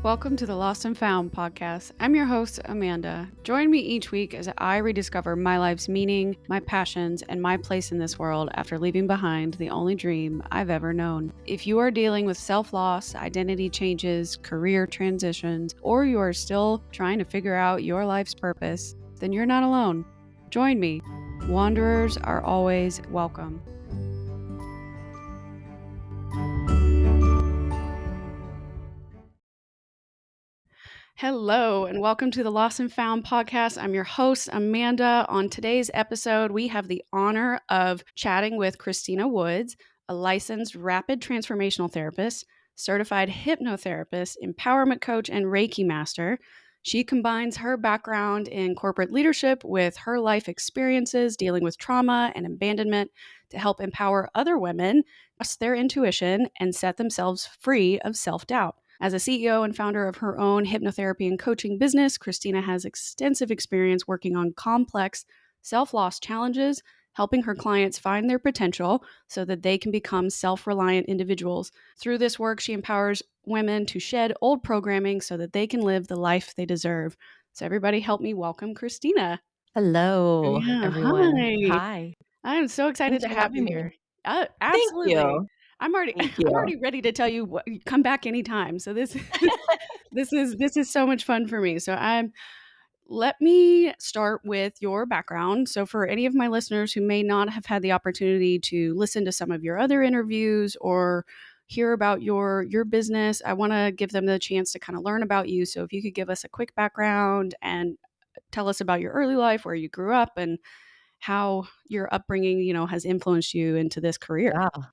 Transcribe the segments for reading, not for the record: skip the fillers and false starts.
Welcome to the Lost and Found podcast. I'm your host, Amanda. Join me each week as I rediscover my life's meaning, my passions, and my place in this world after leaving behind the only dream I've ever known. If you are dealing with self-loss, identity changes, career transitions, or you are still trying to figure out your life's purpose, then you're not alone. Join me. Wanderers are always welcome. Hello, and welcome to the Lost and Found podcast. I'm your host, Amanda. On today's episode, we have the honor of chatting with Christina Woods, a licensed rapid transformational therapist, certified hypnotherapist, empowerment coach, and Reiki master. She combines her background in corporate leadership with her life experiences dealing with trauma and abandonment to help empower other women, trust their intuition, and set themselves free of self-doubt. As a CEO and founder of her own hypnotherapy and coaching business, Christina has extensive experience working on complex self-loss challenges, helping her clients find their potential so that they can become self-reliant individuals. Through this work, she empowers women to shed old programming so that they can live the life they deserve. So everybody help me welcome Christina. Hello, Yeah, everyone. hi. Hi. I'm so excited Thanks to for have having you me. here. Thank Absolutely. you. I'm already Thank I'm you. already ready to tell you what, come back anytime. So this this is so much fun for me. So let me start with your background. So for any of my listeners who may not have had the opportunity to listen to some of your other interviews or hear about your business, I want to give them the chance to kind of learn about you. So if you could give us a quick background and tell us about your early life, where you grew up, and how your upbringing, has influenced you into this career. Yeah.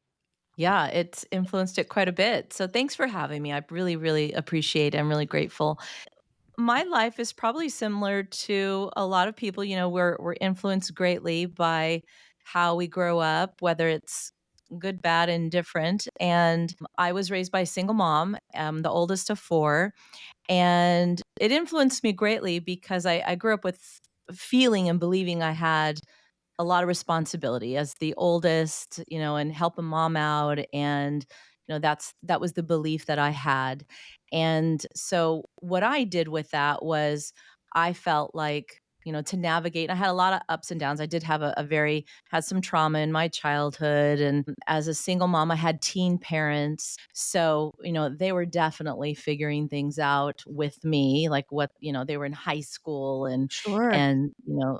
Yeah, it's influenced it quite a bit. So thanks for having me. I really, really appreciate it. I'm really grateful. My life is probably similar to a lot of people. We're influenced greatly by how we grow up, whether it's good, bad, and different. And I was raised by a single mom, the oldest of four. And it influenced me greatly because I grew up with feeling and believing I had a lot of responsibility as the oldest, and helping mom out. And, that was the belief that I had. And so what I did with that was I felt like, to navigate, I had a lot of ups and downs. I did have had some trauma in my childhood. And as a single mom, I had teen parents. So, they were definitely figuring things out with me, like they were in high school Sure. and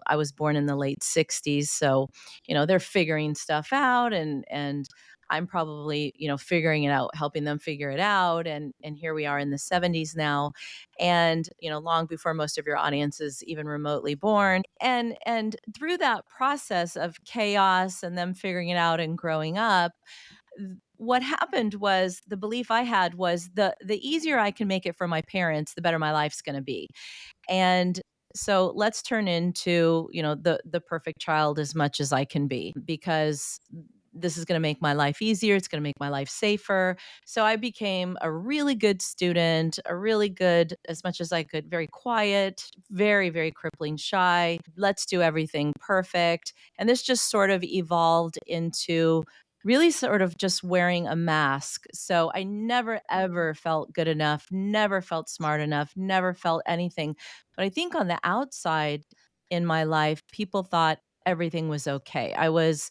I was born in the late 60s, so they're figuring stuff out, and I'm probably figuring it out, helping them figure it out, and here we are in the 70s now, and long before most of your audience is even remotely born, and through that process of chaos and them figuring it out and growing up, what happened was the belief I had was the easier I can make it for my parents, the better my life's going to be. And so let's turn into, the perfect child as much as I can be, because this is going to make my life easier. It's going to make my life safer. So I became a really good student, a really good, as much as I could, very quiet, very, very crippling shy. Let's do everything perfect. And this just sort of evolved into really sort of just wearing a mask. So I never, ever felt good enough, never felt smart enough, never felt anything. But I think on the outside in my life, people thought everything was okay. I was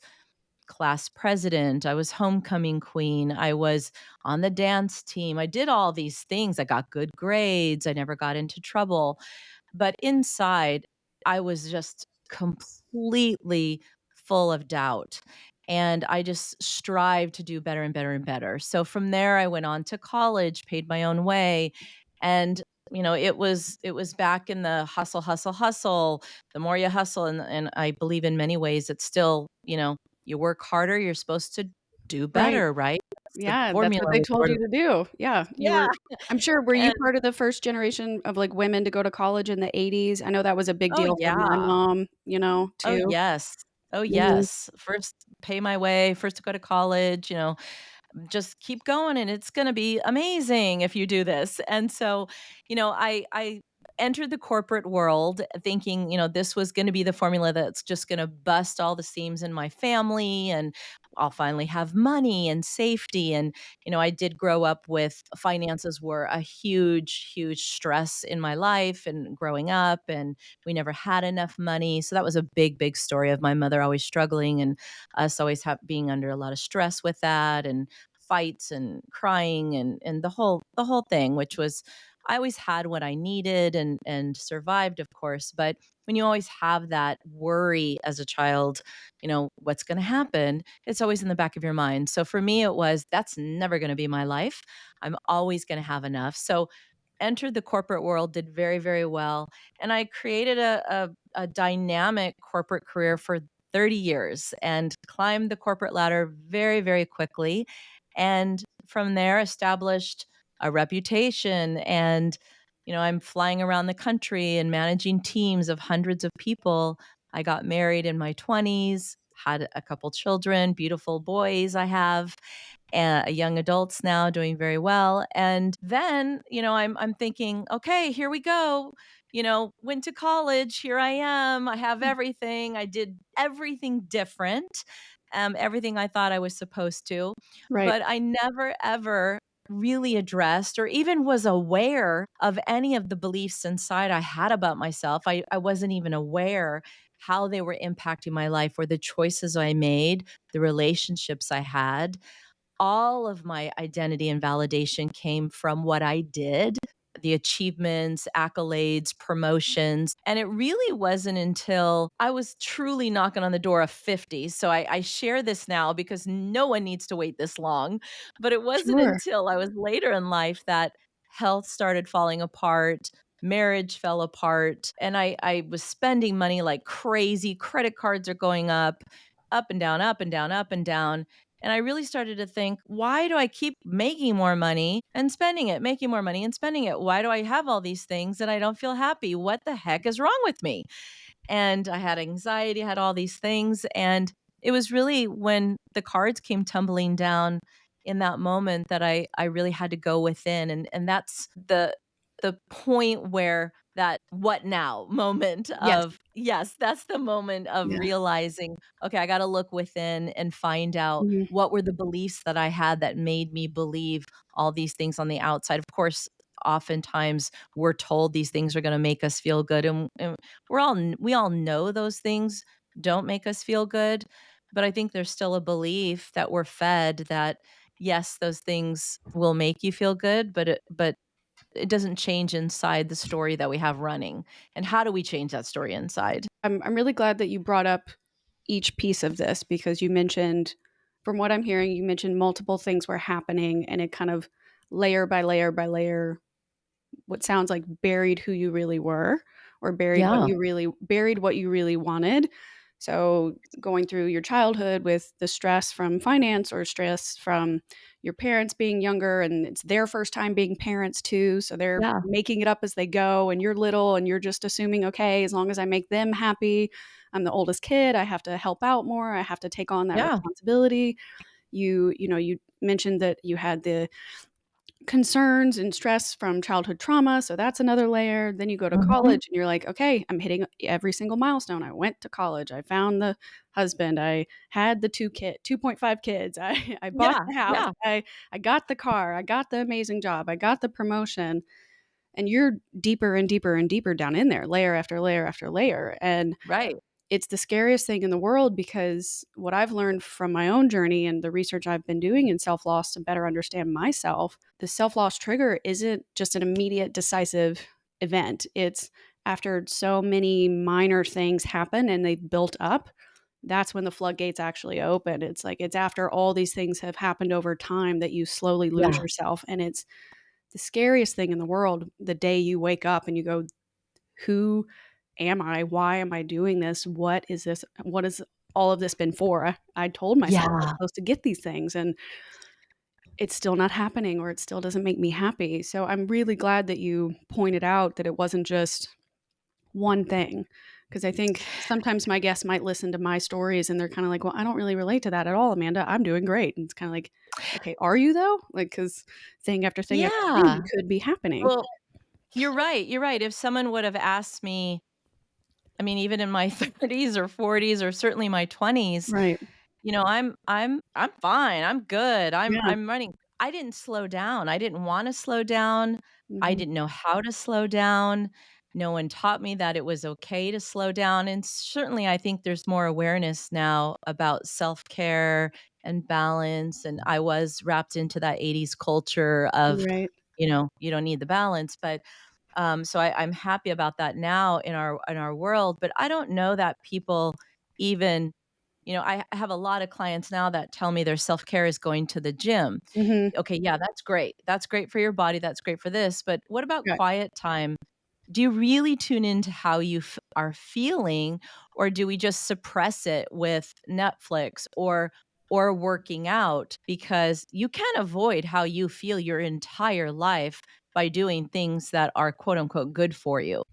class president, I was homecoming queen, I was on the dance team. I did all these things. I got good grades, I never got into trouble. But inside, I was just completely full of doubt. And I just strived to do better and better and better. So from there, I went on to college, paid my own way. And it was back in the hustle, hustle, hustle. The more you hustle, and I believe in many ways, it's still, you work harder, you're supposed to do Right. better, right? That's the Yeah, that's what formula they we told sort you of. to do. Yeah, Yeah. were you And part of the first generation of, like, women to go to college in the '80s? I know that was a big oh deal for my yeah. mom, Oh, too. yes. Oh, Mhm. yes. First, pay my way, first to go to college, just keep going and it's going to be amazing if you do this. And so, I entered the corporate world thinking, this was going to be the formula that's just going to bust all the seams in my family. And I'll finally have money and safety. And, I did grow up with finances were a huge, huge stress in my life and growing up, and we never had enough money. So that was a big, big story of my mother always struggling and us always being under a lot of stress with that and fights and crying and the whole thing, which was I always had what I needed and survived, of course. But when you always have that worry as a child, what's going to happen? It's always in the back of your mind. So for me, it was that's never going to be my life. I'm always going to have enough. So entered the corporate world, did very, very well. And I created a dynamic corporate career for 30 years and climbed the corporate ladder very, very quickly. And from there, established a reputation. And, I'm flying around the country and managing teams of hundreds of people. I got married in my 20s, had a couple children, beautiful boys I have, and young adults now doing very well. And then, I'm thinking, okay, here we go. Went to college. Here I am. I have everything. I did everything different, everything I thought I was supposed to. Right. But I never, ever really addressed or even was aware of any of the beliefs inside I had about myself. I wasn't even aware how they were impacting my life or the choices I made, the relationships I had. All of my identity and validation came from what I did, the achievements, accolades, promotions. And it really wasn't until I was truly knocking on the door of 50. So I share this now because no one needs to wait this long. But it wasn't Sure. until I was later in life that health started falling apart. Marriage fell apart, and I was spending money like crazy. Credit cards are going up and down, up and down, up and down. And I really started to think, why do I keep making more money and spending it, making more money and spending it? Why do I have all these things and I don't feel happy? What the heck is wrong with me? And I had anxiety, I had all these things. And it was really when the cards came tumbling down in that moment that I really had to go within. And that's the point where that what now moment Yes. of yes, that's the moment of Yeah. realizing, okay, I got to look within and find out Mhm. what were the beliefs that I had that made me believe all these things on the outside. Of course, oftentimes we're told these things are going to make us feel good, and we all know those things don't make us feel good, but I think there's still a belief that we're fed that yes, those things will make you feel good, but it doesn't change inside the story that we have running. And how do we change that story inside? I'm really glad that you brought up each piece of this because you mentioned, from what I'm hearing, you mentioned multiple things were happening and it kind of layer by layer by layer what sounds like buried who you really were or Yeah, buried what you really wanted. So going through your childhood with the stress from finance or stress from your parents being younger and it's their first time being parents too, so they're yeah, making it up as they go and you're little and you're just assuming okay, as long as I make them happy, I'm the oldest kid, I have to help out more, I have to take on that yeah. responsibility. You mentioned that you had the concerns and stress from childhood trauma. So that's another layer. Then you go to Mhm. college and you're like, okay, I'm hitting every single milestone. I went to college. I found the husband. I had the 2.5 kids. I bought Yeah, the house. yeah, I got the car. I got the amazing job. I got the promotion. And you're deeper and deeper and deeper down in there, layer after layer after layer. And right. it's the scariest thing in the world because what I've learned from my own journey and the research I've been doing in self loss to better understand myself, the self loss trigger isn't just an immediate decisive event. It's after so many minor things happen and they've built up. That's when the floodgates actually open. It's like it's after all these things have happened over time that you slowly lose Yeah, yourself. And it's the scariest thing in the world the day you wake up and you go, who am I? Why am I doing this? What is this? What has all of this been for? I told myself I was yeah, supposed to get these things and it's still not happening or it still doesn't make me happy. So I'm really glad that you pointed out that it wasn't just one thing. Because I think sometimes my guests might listen to my stories and they're kind of like, well, I don't really relate to that at all, Amanda. I'm doing great. And it's kind of like, okay, are you though? Like, because thing after thing after thing yeah. could be happening. Well, you're right, you're right. If someone would have asked me, I mean, even in my 30s or 40s or certainly my 20s, Right. I'm fine. I'm good. Yeah. I'm running. I didn't slow down. I didn't wanna slow down. I Mhm. didn't know how to slow down. No one taught me that it was okay to slow down, and certainly I think there's more awareness now about self-care and balance, and I was wrapped into that '80s culture of, Right. you don't need the balance, but so I'm happy about that now in our world, but I don't know that people even, I have a lot of clients now that tell me their self-care is going to the gym. Mhm. Okay, yeah, that's great. That's great for your body. That's great for this. But what about Right. quiet time? Do you really tune into how you are feeling, or do we just suppress it with Netflix or working out? Because you can avoid how you feel your entire life by doing things that are quote unquote good for you.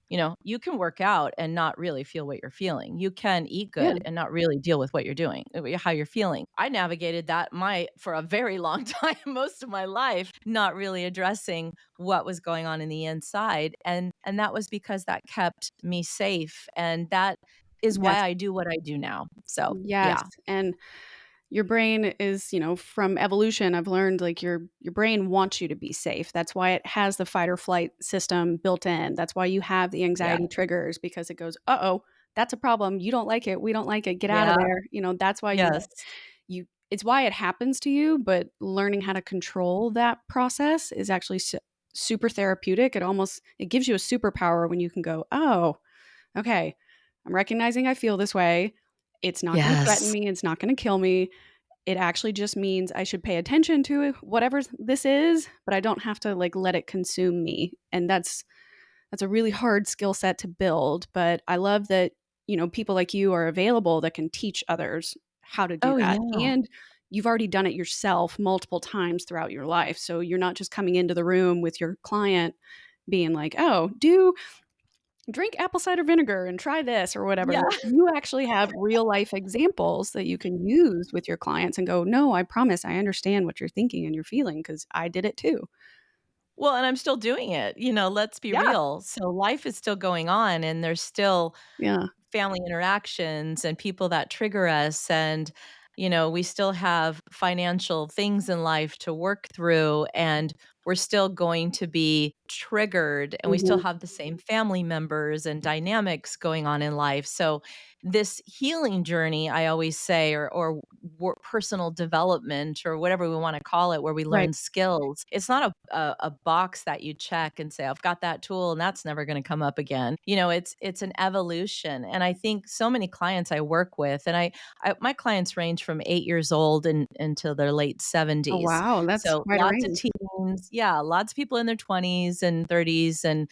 You can work out and not really feel what you're feeling. You can eat Yeah. good and not really deal with what you're doing, how you're feeling. I navigated that my for a very long time, most of my life, not really addressing what was going on in the inside, and that was because that kept me safe, and that is why Yes. I do what I do now. So, Yes, yeah. and your brain is, from evolution, I've learned, like, your brain wants you to be safe. That's why it has the fight or flight system built in. That's why you have the Yeah. anxiety triggers because it goes, "Uh-oh, that's a problem. You don't like it. We don't like it. Get out of Yeah. there." That's why Yes. you it's why it happens to you, but learning how to control that process is actually super therapeutic. It gives you a superpower when you can go, "Oh, okay. I'm recognizing I feel this way. It's not gonna threaten Yes. me. It's not gonna kill me. It actually just means I should pay attention to whatever this is, but I don't have to, like, let it consume me." And that's a really hard skill set to build, but I love that, people like you are available that can teach others how to do Oh, that, yeah. and you've already done it yourself multiple times throughout your life, so you're not just coming into the room with your client being like, "Oh, do drink apple cider vinegar and try this," or whatever. Yeah. Like, you actually have real life examples that you can use with your clients and go, "No, I promise I understand what you're thinking and you're feeling because I did it too." Well, and I'm still doing it, let's be Yeah. real. So life is still going on, and there's still Yeah. family interactions and people that trigger us, and we still have financial things in life to work through, and we're still going to be triggered, and we still Mhm. have the same family members and dynamics going on in life. So this healing journey, I always say, or personal development, or whatever we want to call it, where we Right. learn skills, it's not a box that you check and say, I've got that tool and that's never going to come up again. It's an evolution. And I think so many clients I work with, and my clients range from 8 years old and until their late Oh, 70s. wow, that's So quite a lots of range. teens, yeah, lots of people in their 20s and 30s, and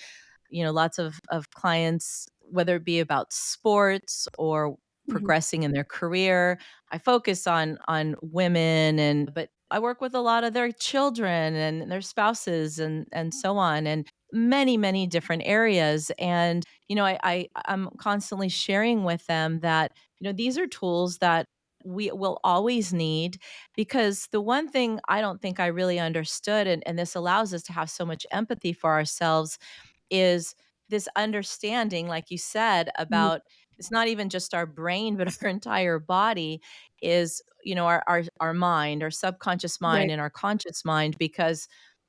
lots of clients, whether it be about sports or Mhm. progressing in their career. I focus on women, but I work with a lot of their children and their spouses and so on, and many, many different areas. And, I'm constantly sharing with them that, these are tools that we will always need, because the one thing I don't think I really understood, and this allows us to have so much empathy for ourselves, is this understanding, like you said, Mhm. about it's not even just our brain, but our entire body is, our mind, our subconscious mind, Right. and our conscious mind. Because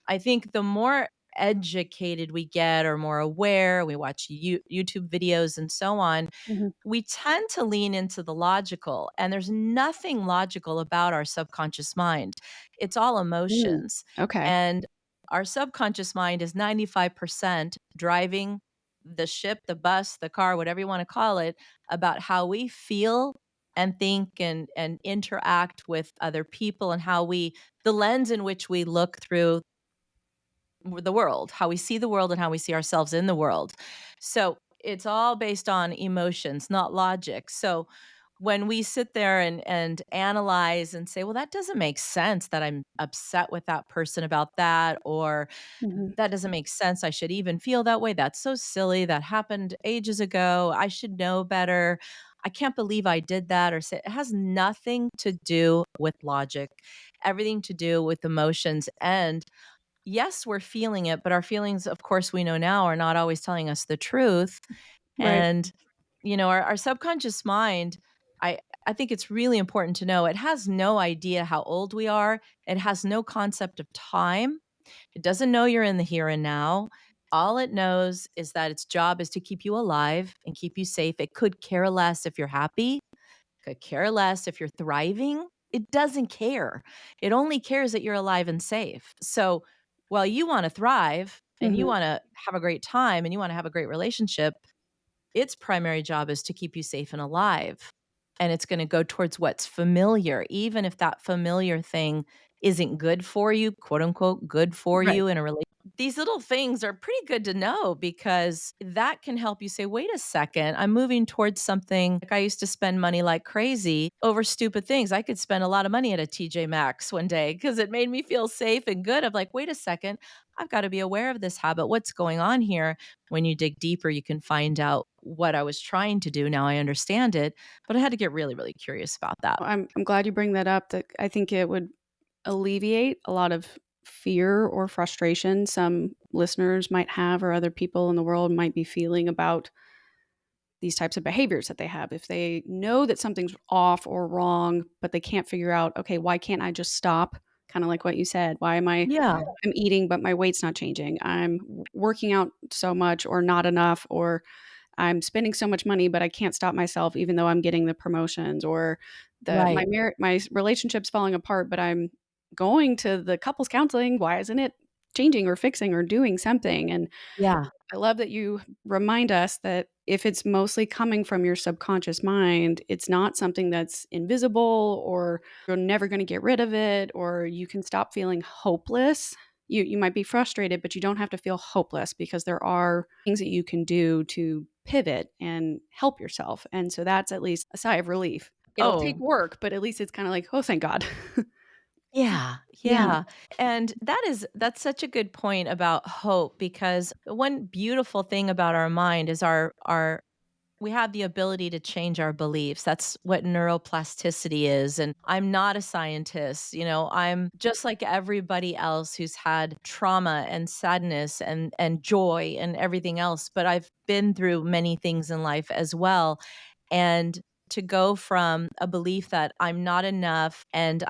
I think the more educated we get, or more aware, we watch YouTube videos and so on, Mhm. we tend to lean into the logical, and there's nothing logical about our subconscious mind. It's all Mm. emotions. Okay. And our subconscious mind is 95% driving the ship, the bus, the car, whatever you want to call it, about how we feel and think and interact with other people, and the lens in which we look through the world, how we see the world and how we see ourselves in the world. So it's all based on emotions, not logic. So when we sit there and analyze and say, well, that doesn't make sense that I'm upset with that person about that, or Mhm. that doesn't make sense. I should even feel that way. That's so silly. That happened ages ago. I should know better. I can't believe I did that. Or say, it has nothing to do with logic, everything to do with emotions. And yes, we're feeling it, but our feelings, of course, we know now, are not always telling us the truth. Right. And, our subconscious mind, I think it's really important to know it has no idea how old we are. It has no concept of time. It doesn't know you're in the here and now. All it knows is that its job is to keep you alive and keep you safe. It could care less if you're happy, could care less if you're thriving. It doesn't care. It only cares that you're alive and safe. So while you want to thrive and you Mhm. want to have a great time and you want to have a great relationship, its primary job is to keep you safe and alive. And it's going to go towards what's familiar, even if that familiar thing isn't good for you, quote unquote, good for Right. you in a relationship. These little things are pretty good to know because that can help you say, wait a second, I'm moving towards something. Like I used to spend money like crazy over stupid things. I could spend a lot of money at a TJ Maxx one day because it made me feel safe and good. I'm like, wait a second, I've got to be aware of this habit. What's going on here? When you dig deeper, you can find out what I was trying to do. Now I understand it, but I had to get really, really curious about that. I'm glad you bring that up. That I think it would alleviate a lot of fear or frustration some listeners might have, or other people in the world might be feeling about these types of behaviors that they have. If they know that something's off or wrong, but they can't figure out, okay, why can't I just stop? Kind of like what you said. Why am I Yeah, I'm eating, but my weight's not changing. I'm working out so much or not enough, or I'm spending so much money, but I can't stop myself even though I'm getting the promotions, or right. my relationship's falling apart, but I'm going to the couples counseling. Why isn't it changing or fixing or doing something? And Yeah. I love that you remind us that if it's mostly coming from your subconscious mind, it's not something that's invisible, or you're never going to get rid of it, or you can stop feeling hopeless. You might be frustrated, but you don't have to feel hopeless, because there are things that you can do to pivot and help yourself. And so that's at least a sigh of relief. It'll take Oh, work, but at least it's kind of like, oh, thank God. yeah, Yeah. yeah. And that's such a good point about hope because one beautiful thing about our mind is our we have the ability to change our beliefs. That's what neuroplasticity is. And I'm not a scientist. I'm just like everybody else who's had trauma and sadness and joy and everything else. But I've been through many things in life as well. And to go from a belief that I'm not enough and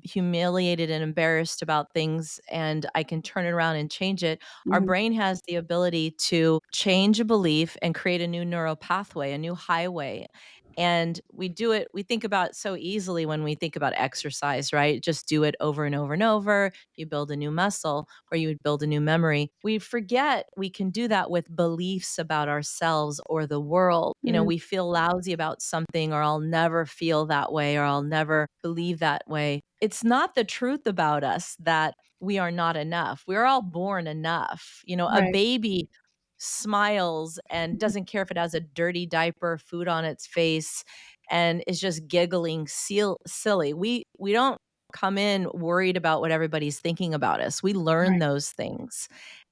humiliated and embarrassed about things and I can turn it around and change it, our Mhm. brain has the ability to change a belief and create a new neural pathway, a new highway. And we think about it so easily when we think about exercise, right? Just do it over and over and over. You build a new muscle or you build a new memory. We forget we can do that with beliefs about ourselves or the world. Mm. We feel lousy about something, or I'll never feel that way, or I'll never believe that way. It's not the truth about us that we are not enough. We're all born enough. A Right. baby smiles and doesn't care if it has a dirty diaper, food on its face, and is just giggling silly. We don't come in worried about what everybody's thinking about us. We learn Right. those things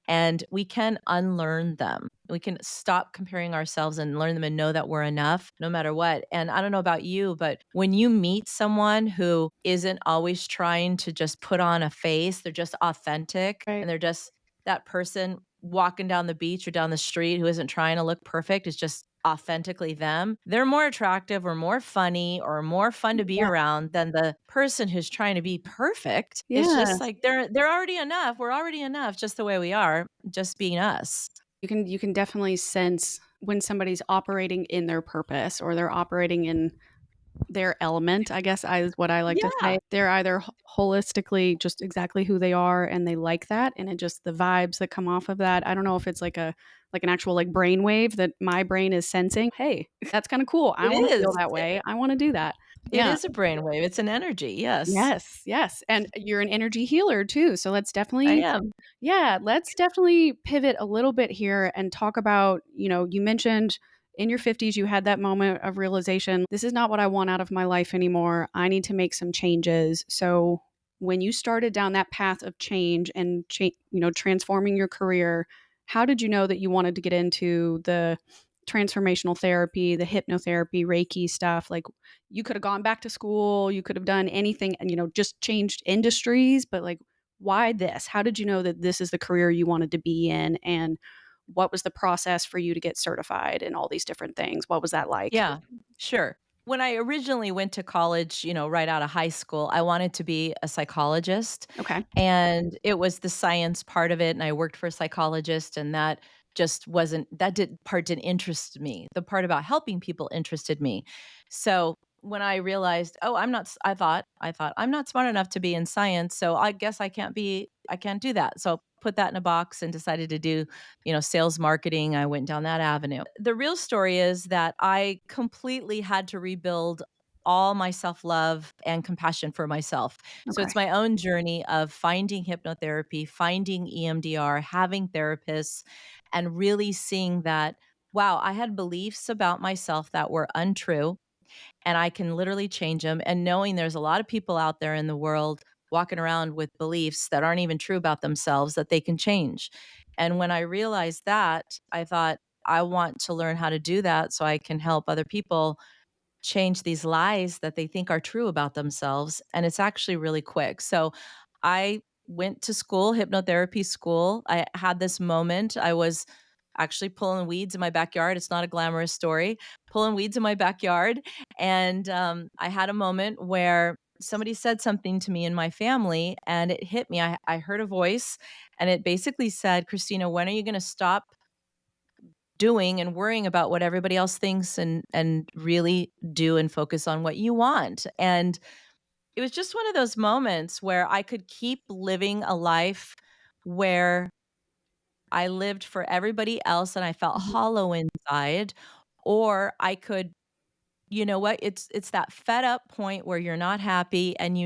and we can unlearn them. We can stop comparing ourselves and learn them and know that we're enough no matter what. And I don't know about you, but when you meet someone who isn't always trying to just put on a face, they're just authentic Right. and they're just that person walking down the beach or down the street who isn't trying to look perfect, is just authentically them, they're more attractive or more funny or more fun to be Yeah. around than the person who's trying to be perfect. It's just Yes. like they're already enough. We're already enough just the way we are, just being us. You can definitely sense when somebody's operating in their purpose, or they're operating in their element, I guess, is what I like to say. Yeah. They're either holistically just exactly who they are, and they like that, and it just the vibes that come off of that. I don't know if it's like an actual like brainwave that my brain is sensing. Hey, that's kind of cool. I It want to feel is. that way. I want to do that. It Yeah. is a brainwave. It's an energy. Yes. Yes, yes, and you're an energy healer too, so let's I definitely am. yeah, let's definitely pivot a little bit here and talk about, you mentioned in your 50s you had that moment of realization, this is not what I want out of my life anymore. I need to make some changes. So, when you started down that path of change and transforming your career, how did you know that you wanted to get into the transformational therapy, the hypnotherapy, Reiki stuff? Like, you could have gone back to school, you could have done anything and, just changed industries, but like, why this? How did you know that this is the career you wanted to be in? And what was the process for you to get certified and all these different things? What was that like? Yeah. Sure. When I originally went to college, right out of high school, I wanted to be a psychologist, Okay. and it was the science part of it, and I worked for a psychologist, and that just wasn't that did part didn't interest me. The part about helping people interested me. So, when I realized, "Oh, I'm not s I thought, "I'm not smart enough to be in science, so I guess I can't do that." So, put that in a box and decided to do, sales marketing. I went down that avenue. The real story is that I completely had to rebuild all my self-love and compassion for myself. So Okay. it's my own journey of finding hypnotherapy, finding EMDR, having therapists, and really seeing that, wow, I had beliefs about myself that were untrue and I can literally change them. And knowing there's a lot of people out there in the world walking around with beliefs that aren't even true about themselves that they can change. And when I realized that, I thought, I want to learn how to do that so I can help other people change these lies that they think are true about themselves, and it's actually really quick. So I went to school, hypnotherapy school. I had this moment. I was actually pulling weeds in my backyard. It's not a glamorous story. Pulling weeds in my backyard, and I had a moment where somebody said something to me in my family, and it hit me. I heard a voice, and it basically said, "Christina, when are you going to stop doing and worrying about what everybody else thinks and really do and focus on what you want?" And it was just one of those moments where I could keep living a life where I lived for everybody else and I felt Mhm. hollow inside, or I could, you know what, it's that fed up point where you're not happy and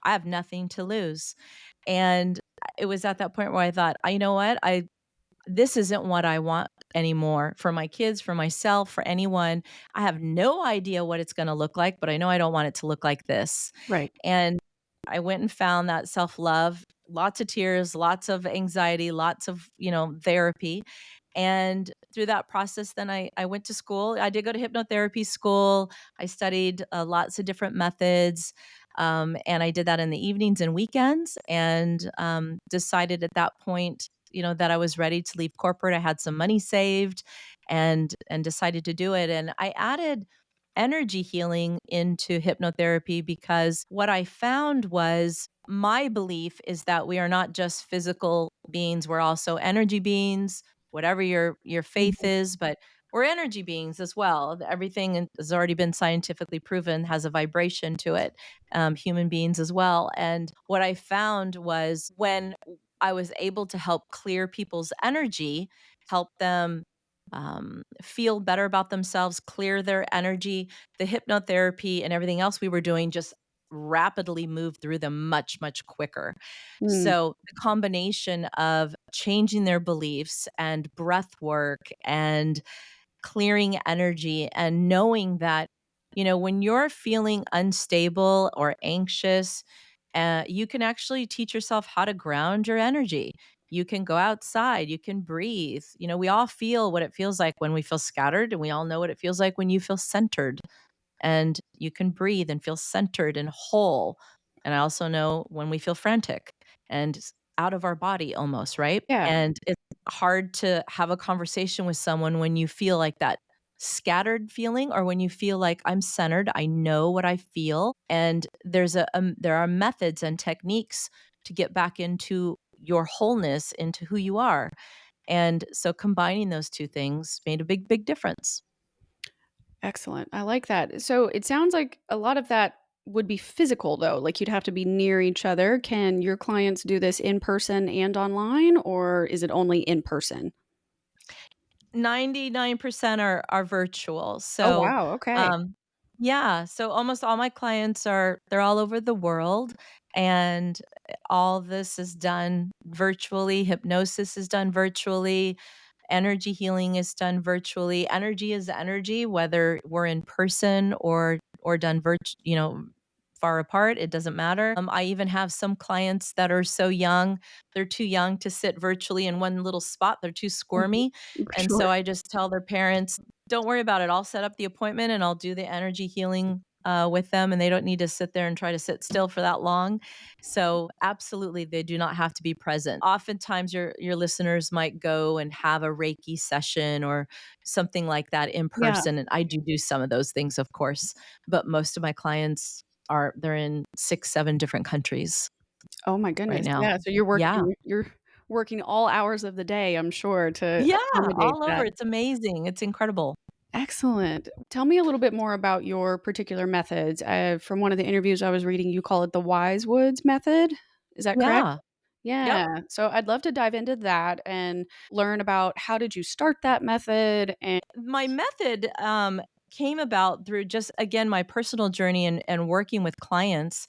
I have nothing to lose. And it was at that point where I thought, you know what, I this isn't what I want anymore for my kids, for myself, for anyone. I have no idea what it's gonna look like, but I know I don't want it to look like this. Right. And I went and found that self-love, lots of tears, lots of anxiety, lots of, therapy. And through that process, then I went to school. I did go to hypnotherapy school. I studied lots of different methods. And I did that in the evenings and weekends, and decided at that point, that I was ready to leave corporate. I had some money saved and decided to do it. And I added energy healing into hypnotherapy because what I found was my belief is that we are not just physical beings, we're also energy beings, whatever your faith Mhm. is, but we're energy beings as well. Everything has already been scientifically proven has a vibration to it, human beings as well. And what I found was when I was able to help clear people's energy, help them feel better about themselves, clear their energy, the hypnotherapy and everything else we were doing just rapidly moved through them much, much quicker. Mm. So the combination of changing their beliefs and breath work and clearing energy and knowing that, when you're feeling unstable or anxious, you can actually teach yourself how to ground your energy. You can go outside, you can breathe. We all feel what it feels like when we feel scattered, and we all know what it feels like when you feel centered, and you can breathe and feel centered and whole. And I also know when we feel frantic and out of our body almost, right? Yeah. And it's hard to have a conversation with someone when you feel like that scattered feeling, or when you feel like I'm centered, I know what I feel. And there are methods and techniques to get back into your wholeness, into who you are. And so combining those two things made a big, big difference. Excellent. I like that. So it sounds like a lot of that would be physical though. Like you'd have to be near each other. Can your clients do this in person and online, or is it only in person? 99% are virtual. Oh, So, wow. Okay. um yeah, so almost all my clients they're all over the world, and all this is done virtually. Hypnosis is done virtually. Energy healing is done virtually. Energy is energy, whether we're in person or done far apart, it doesn't matter. I even have some clients that are so young, they're too young to sit virtually in one little spot. They're too Mhm. squirmy. And Sure. so I just tell their parents, don't worry about it. I'll set up the appointment and I'll do the energy healing with them, and they don't need to sit there and try to sit still for that long. So absolutely, they do not have to be present. Oftentimes, your listeners might go and have a Reiki session or something like that in Yeah. person, and I do some of those things, of course. But most of my clients they're in 6, 7 different countries Oh my right goodness. now. Yeah, so Yeah. you're working all hours of the day, I'm sure, to Yeah, accommodate all over. that. It's amazing. It's incredible. Excellent. Tell me a little bit more about your particular methods. From one of the interviews I was reading, you call it the Wise Woods method. Is that correct? Yeah. Yep. Yeah. So I'd love to dive into that and learn about how did you start that method and My method came about through just again my personal journey and working with clients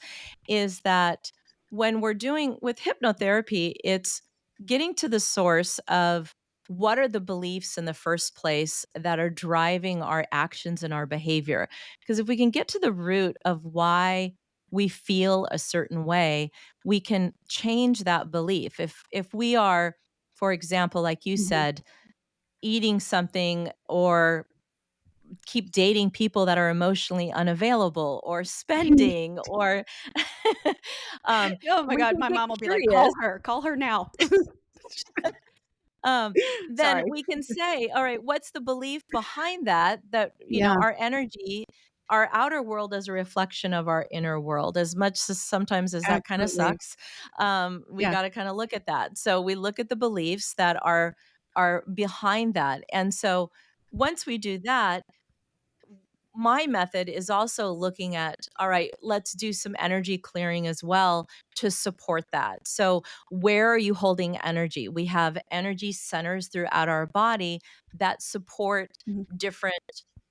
is that when we're doing with hypnotherapy, it's getting to the source of what are the beliefs in the first place that are driving our actions and our behavior. Because if we can get to the root of why we feel a certain way, we can change that belief. If we are, for example, like you Mhm. said, eating something or keep dating people that are emotionally unavailable or spending or Oh my we god, can my get mom will be like, curious. call her now." um, then Sorry. we can say, all right, what's the belief behind that Yeah, our energy, our outer world is a reflection of our inner world. As much as sometimes as that kind of absolutely. sucks, we Yeah. got to kind of look at that. So we look at the beliefs that are behind that. And so once we do that, my method is also looking at, all right, let's do some energy clearing as well to support that. So, where are you holding energy? We have energy centers throughout our body that support Mhm. different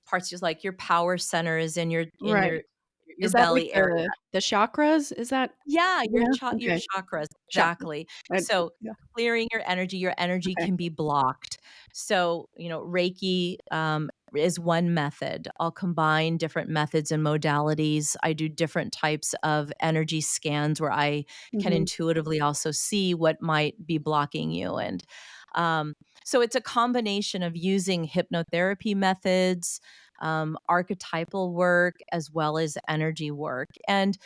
parts, just like your power center is in Right. your Is that like belly area. the chakras? Is that Yeah, yeah? your Okay. chakras, Chakras. exactly. I So, yeah, clearing your energy okay. can be blocked. So, Reiki, is one method. I'll combine different methods and modalities. I do different types of energy scans where I can Mhm. intuitively also see what might be blocking you, and, um, so it's a combination of using hypnotherapy methods, archetypal work, as well as energy work, and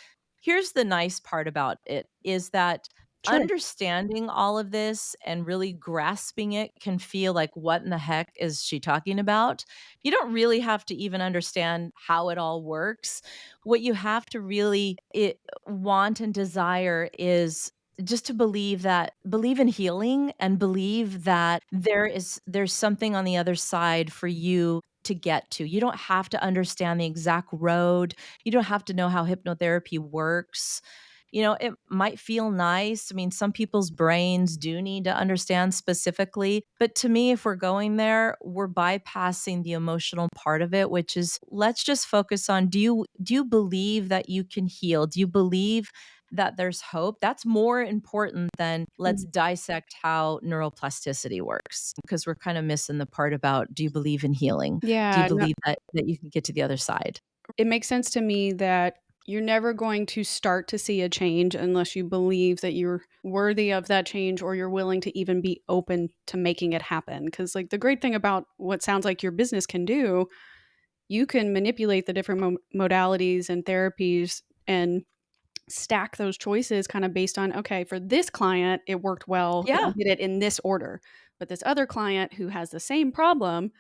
here's the nice part about it is that Sure. understanding all of this and really grasping it can feel like, what in the heck is she talking about? You don't really have to even understand how it all works. What you have to really want and desire is just to believe in healing and believe that there's something on the other side for you to get to. You don't have to understand the exact road. You don't have to know how hypnotherapy works. It might feel nice. I mean, some people's brains do need to understand specifically. But to me, if we're going there, we're bypassing the emotional part of it, which is let's just focus on, do you believe that you can heal? Do you believe that there's hope? That's more important than let's Mhm. dissect how neuroplasticity works, because we're kind of missing the part about, do you believe in healing? Do you Yeah, no, believe that you can get to the other side? it makes sense to me that you're never going to start to see a change unless you believe that you're worthy of that change or you're willing to even be open to making it happen. Because, like, the great thing about what sounds like your business can do, you can manipulate the different modalities and therapies and stack those choices kind of based on, okay, for this client, it worked well if I Yeah. did it in this order. But this other client who has the same problem,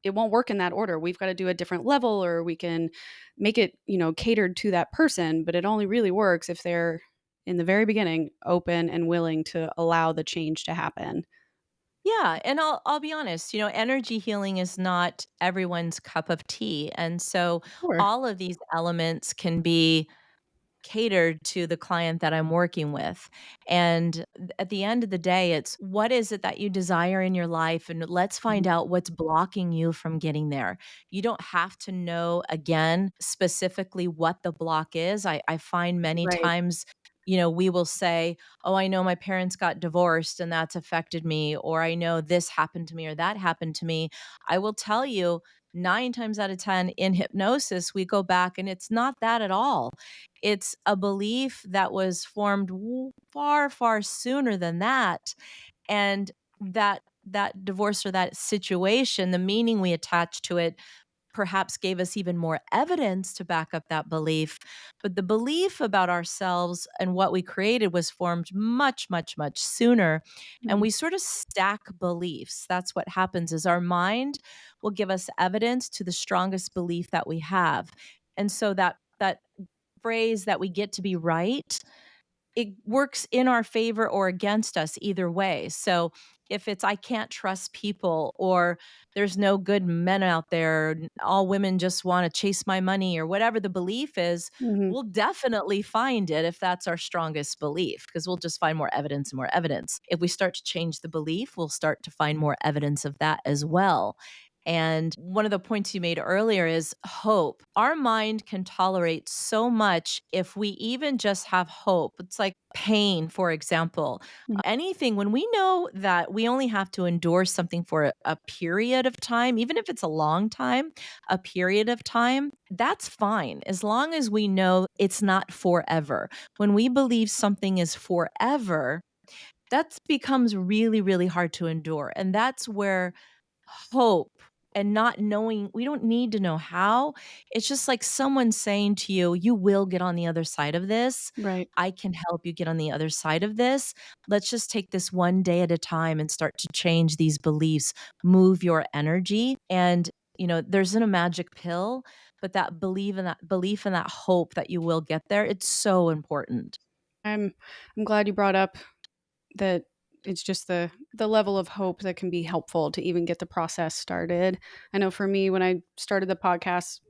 it won't work in that order. We've got to do a different level or we can make it, catered to that person, but it only really works if they're in the very beginning open and willing to allow the change to happen. Yeah, and I'll be honest, energy healing is not everyone's cup of tea, and so Sure. all of these elements can be catered to the client that I'm working with. And at the end of the day, it's, what is it that you desire in your life? And let's Mhm. find out what's blocking you from getting there. You don't have to know, again, specifically what the block is. I find many Right. times, we will say, oh, I know my parents got divorced and that's affected me, or I know this happened to me or that happened to me. I will tell you, 9 times out of 10 in hypnosis, we go back and it's not that at all. It's a belief that was formed far, far sooner than that, and that divorce or that situation, the meaning we attach to it perhaps gave us even more evidence to back up that belief. But the belief about ourselves and what we created was formed much, much, much sooner. And Mm. we sort of stack beliefs. That's what happens is our mind will give us evidence to the strongest belief that we have. And so that phrase that we get to be right, it works in our favor or against us either way. So if it's I can't trust people, or there's no good men out there, all women just want to chase my money, or whatever the belief is, Mhm. we'll definitely find it if that's our strongest belief, because we'll just find more evidence and more evidence. If we start to change the belief, we'll start to find more evidence of that as well. And one of the points you made earlier is hope. Our mind can tolerate so much if we even just have hope. It's like pain, for example. Mhm. Anything, when we know that we only have to endure something for a period of time, even if it's a long time, a period of time, that's fine as long as we know it's not forever. When we believe something is forever, that becomes really, really hard to endure. And that's where hope and not knowing, we don't need to know how. It's just like someone saying to you, you will get on the other side of this. Right. I can help you get on the other side of this. Let's just take this one day at a time and start to change these beliefs, move your energy. And, there isn't a magic pill, but that belief and that hope that you will get there, it's so important. I'm glad you brought up that it's just the level of hope that can be helpful to even get the process started. I know for me, when I started the podcast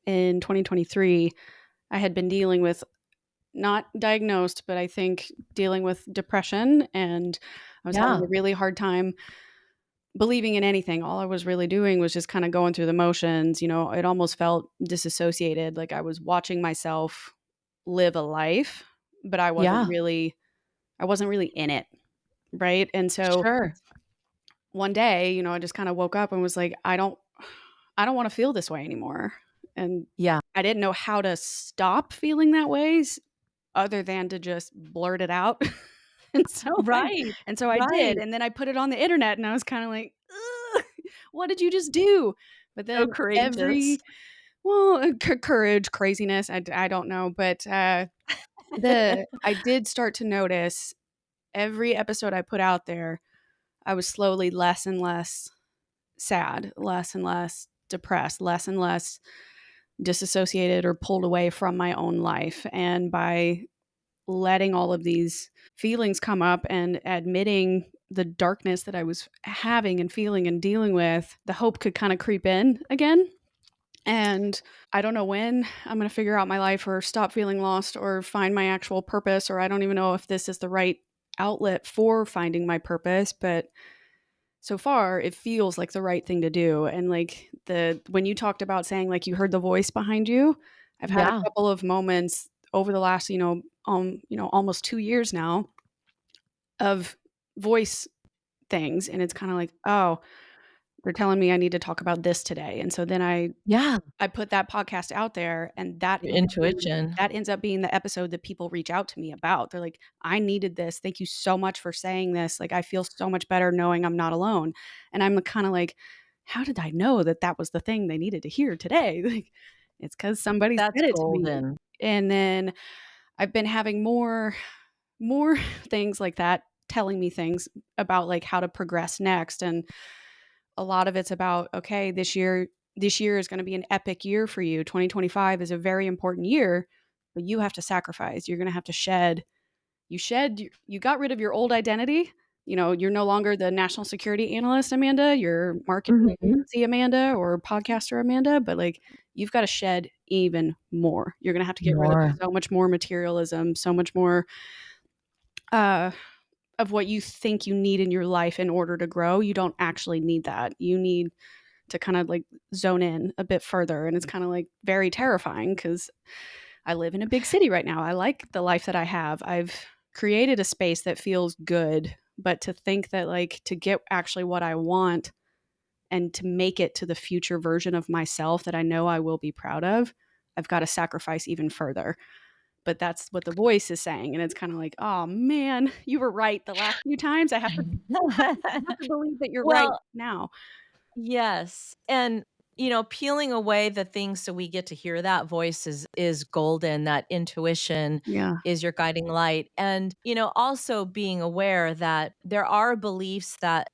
in 2023, I had been dealing with, not diagnosed, but I think dealing with depression, and I was having Yeah. a really hard time believing in anything. All I was really doing was just kind of going through the motions. It almost felt disassociated, like I was watching myself live a life, but Yeah. I wasn't really in it, right? And so Sure. one day, I just kind of woke up and was like, I don't want to feel this way anymore. And Yeah. I didn't know how to stop feeling that way other than to just blurt it out. and so I Right. and so I did. Right. And then I put it on the internet and I was kind of like, "Ugh, what did you just do?" But So then courageous. courage, craziness, I don't know, but the I did start to notice every episode I put out there, I was slowly less and less sad, less and less depressed, less and less disassociated or pulled away from my own life. And by letting all of these feelings come up and admitting the darkness that I was having and feeling and dealing with, the hope could kind of creep in again. And I don't know when I'm going to figure out my life or stop feeling lost or find my actual purpose, or I don't even know if this is the right outlet for finding my purpose, but so far it feels like the right thing to do. And like the when you talked about saying like you heard the voice behind you, I've had a Yeah. couple of moments over the last, almost 2 years now of voice things, and it's kind of like, "Oh, they're telling me I need to talk about this today." And so then Yeah. I put that podcast out there, and Your intuition. that ends up being the episode that people reach out to me about. They're like, "I needed this. Thank you so much for saying this. Like, I feel so much better knowing I'm not alone." And I'm kinda like, "How did I know that that was the thing they needed to hear today?" Like, it's because somebody That's said it to me. golden. And then I've been having more things like that telling me things about, like, how to progress next, and a lot of it's about, okay, this year is gonna be an epic year for you. 2025 is a very important year, but you have to sacrifice. You're gonna have to shed. You got rid of your old identity. You're no longer the national security analyst, Amanda. You're marketing Mhm. agency Amanda or podcaster Amanda, but, like, you've gotta shed even more. You're gonna have to get rid of More. so much more materialism, so much more, uh of what you think you need in your life in order to grow. You don't actually need that. You need to kind of like zone in a bit further. And it's kind of like very terrifying because I live in a big city right now. I like the life that I have. I've created a space that feels good, but to think that like to get actually what I want and to make it to the future version of myself that I know I will be proud of, I've got to sacrifice even further. But that's what the voice is saying. And it's kind of like, oh man, you were right the last few times. I have to believe that you're right Well, now. yes, and, peeling away the things so we get to hear that voice is golden. That intuition Yeah. is your guiding light. And, also being aware that there are beliefs that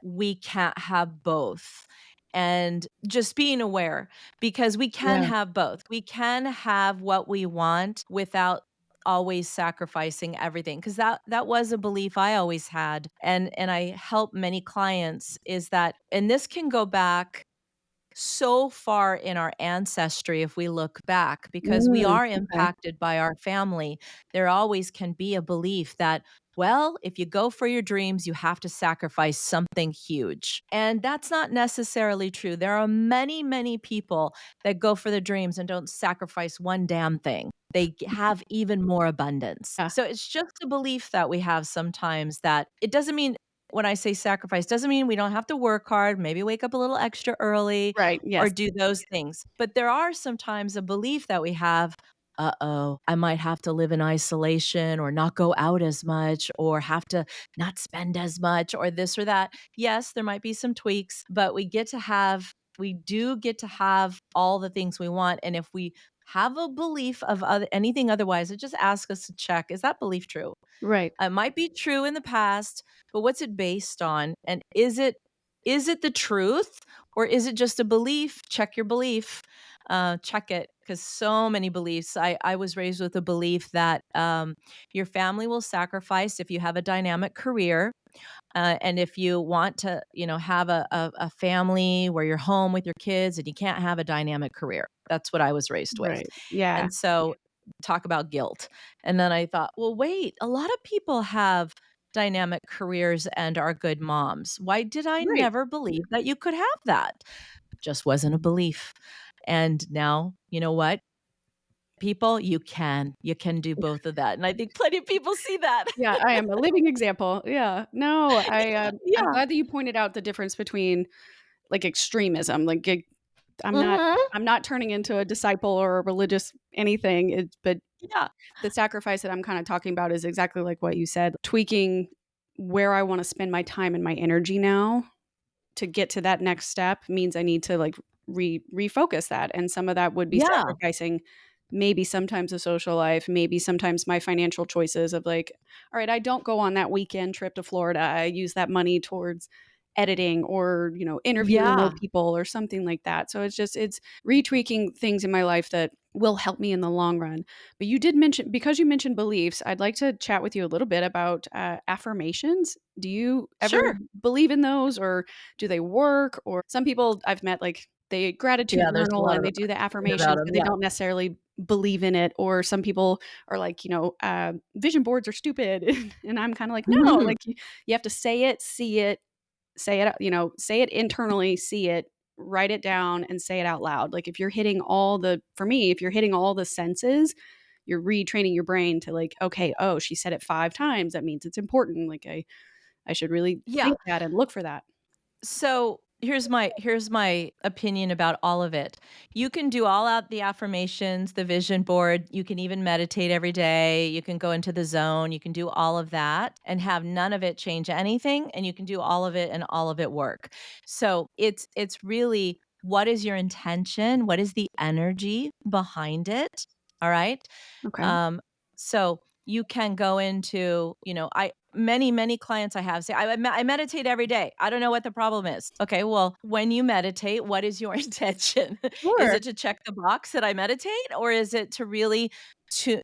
we can't have both. And just being aware, because we can Yeah. have both. We can have what we want without always sacrificing everything, because that was a belief I always had, and I help many clients, is that, and this can go back so far in our ancestry if we look back, because we are Okay. impacted by our family. There always can be a belief that, well, if you go for your dreams, you have to sacrifice something huge. And that's not necessarily true. There are many, many people that go for their dreams and don't sacrifice one damn thing. They have even more abundance. Yeah. So it's just a belief that we have sometimes, that it doesn't mean, when I say sacrifice, doesn't mean we don't have to work hard, maybe wake up a little extra early Right. or Yes. do those things. But there are sometimes a belief that we have, uh-oh, I might have to live in isolation or not go out as much or have to not spend as much or this or that. Yes, there might be some tweaks, but we do get to have all the things we want. And if we have a belief of anything otherwise, it just asks us to check, is that belief true? Right. It might be true in the past, but what's it based on? And is it the truth, or is it just a belief? Check your belief. Check it, because so many beliefs. I was raised with a belief that your family will sacrifice if you have a dynamic career. And if you want to, have a family where you're home with your kids, and you can't have a dynamic career. That's what I was raised with. Right. Yeah. And so, talk about guilt. And then I thought, well, wait, a lot of people have dynamic careers and are good moms. Why did I Right. never believe that you could have that? Just wasn't a belief. And now, you know what? People, you can do both of that. And I think plenty of people see that. Yeah, I am a living example. Yeah. No, I'm Yeah. glad that you pointed out the difference between, like, extremism. Like, I'm not Mhm. I'm not turning into a disciple or a religious anything, but Yeah. the sacrifice that I'm kinda talking about is exactly like what you said, tweaking where I wanna spend my time and my energy now to get to that next step means I need to, like, refocus that, and some of that would be Yeah. sacrificing maybe sometimes a social life, maybe sometimes my financial choices of, like, "All right, I don't go on that weekend trip to Florida, I use that money towards editing or, interviewing more Yeah. people," or something like that. So it's retweaking things in my life that will help me in the long run. But you did mention, because you mentioned beliefs, I'd like to chat with you a little bit about, affirmations. Do you ever Sure. believe in those, or do they work? Or some people I've met, like, they gratitude Yeah, there's a journal lot and of they do the about affirmations, them. but they Yeah. don't necessarily believe in it. Or some people are like, vision boards are stupid. And I'm kinda like, "No, like, you have to say it, see it, say it, say it internally, see it, write it down, and say it out loud." Like, if you're hitting all the for me, if you're hitting all the senses, you're retraining your brain to, like, "Okay, oh, she said it 5 times, that means it's important. Like, I should really Yeah. think that and look for that." So here's my opinion about all of it. You can do all out the affirmations, the vision board. You can even meditate every day. You can go into the zone. You can do all of that and have none of it change anything. And you can do all of it and all of it work. So it's really, what is your intention? What is the energy behind it? All right. Okay. Um, so you can go into, I many clients I have say, I meditate every day. I don't know what the problem is. Okay, well, when you meditate, what is your intention? Is Sure. it to check the box that I meditate, or is it to really tune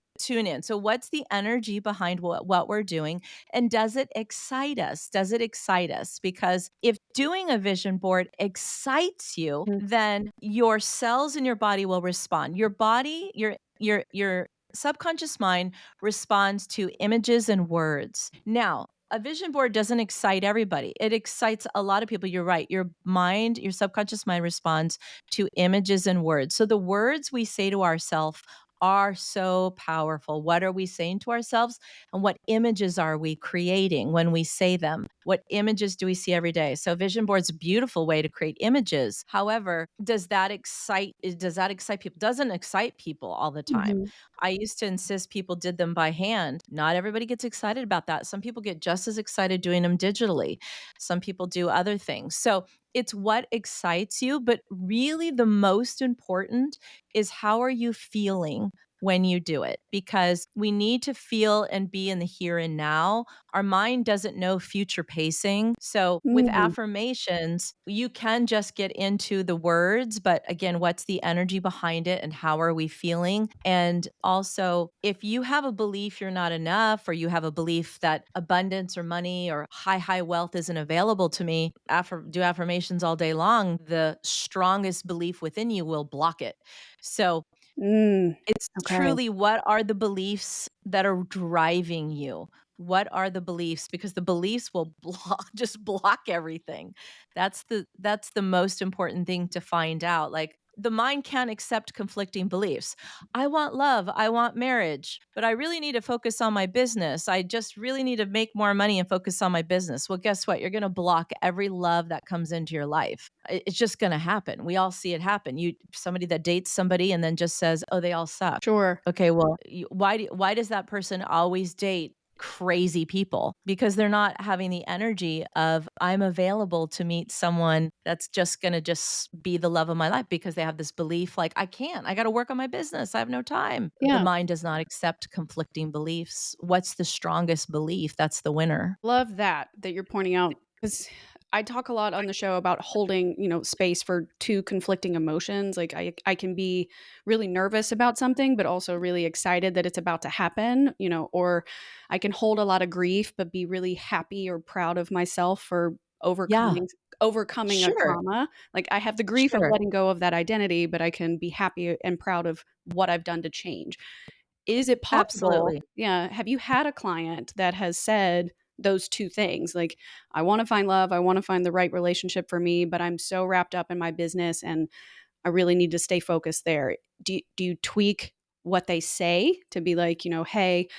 in? So what's the energy behind what we're doing, and does it excite us? Does it excite us? Because if doing a vision board excites you, Mhm. then your cells in your body will respond. Your body, your subconscious mind responds to images and words. Now, a vision board doesn't excite everybody. It excites a lot of people. You're right. Your mind, your subconscious mind responds to images and words. So the words we say to ourselves are so powerful. What are we saying to ourselves? And what images are we creating when we say them? What images do we see every day? So vision board's a beautiful way to create images. However, does that excite people? Doesn't excite people all the time. Mhm. I used to insist people did them by hand. Not everybody gets excited about that. Some people get just as excited doing them digitally. Some people do other things. So It's what excites you, but really the most important is how are you feeling when you do it? Because we need to feel and be in the here and now. Our mind doesn't know future pacing. So with Mm, affirmations, you can just get into the words, but again, what's the energy behind it and how are we feeling? And also, if you have a belief you're not enough, or you have a belief that abundance or money or high wealth isn't available to me, do affirmations all day long, the strongest belief within you will block it. So mm, it's okay. truly what are the beliefs that are driving you? What are the beliefs? Because the beliefs will just block everything. That's the most important thing to find out. Like the mind can't accept conflicting beliefs. I want love, I want marriage, but I really need to focus on my business. I just really need to make more money and focus on my business. Well, guess what? You're going to block every love that comes into your life. It's just going to happen. We all see it happen. You somebody that dates somebody and then just says, "Oh, they all suck." Sure. Okay, well, why does that person always date crazy people? Because they're not having the energy of I'm available to meet someone that's just going to just be the love of my life because they have this belief like I can't. I got to work on my business. I have no time. The Yeah. mind does not accept conflicting beliefs. What's the strongest belief? That's the winner. Love that you're pointing out, because I talk a lot on the show about holding, space for two conflicting emotions. Like I can be really nervous about something, but also really excited that it's about to happen, or I can hold a lot of grief, but be really happy or proud of myself for Yeah, overcoming a sure. trauma. Like I have the grief of Sure. letting go of that identity, but I can be happy and proud of what I've done to change. Is it possible? Absolutely. Yeah. Have you had a client that has said those two things? Like, I wanna find love, I wanna find the right relationship for me, but I'm so wrapped up in my business and I really need to stay focused there. Do you tweak what they say to be like, "Hey,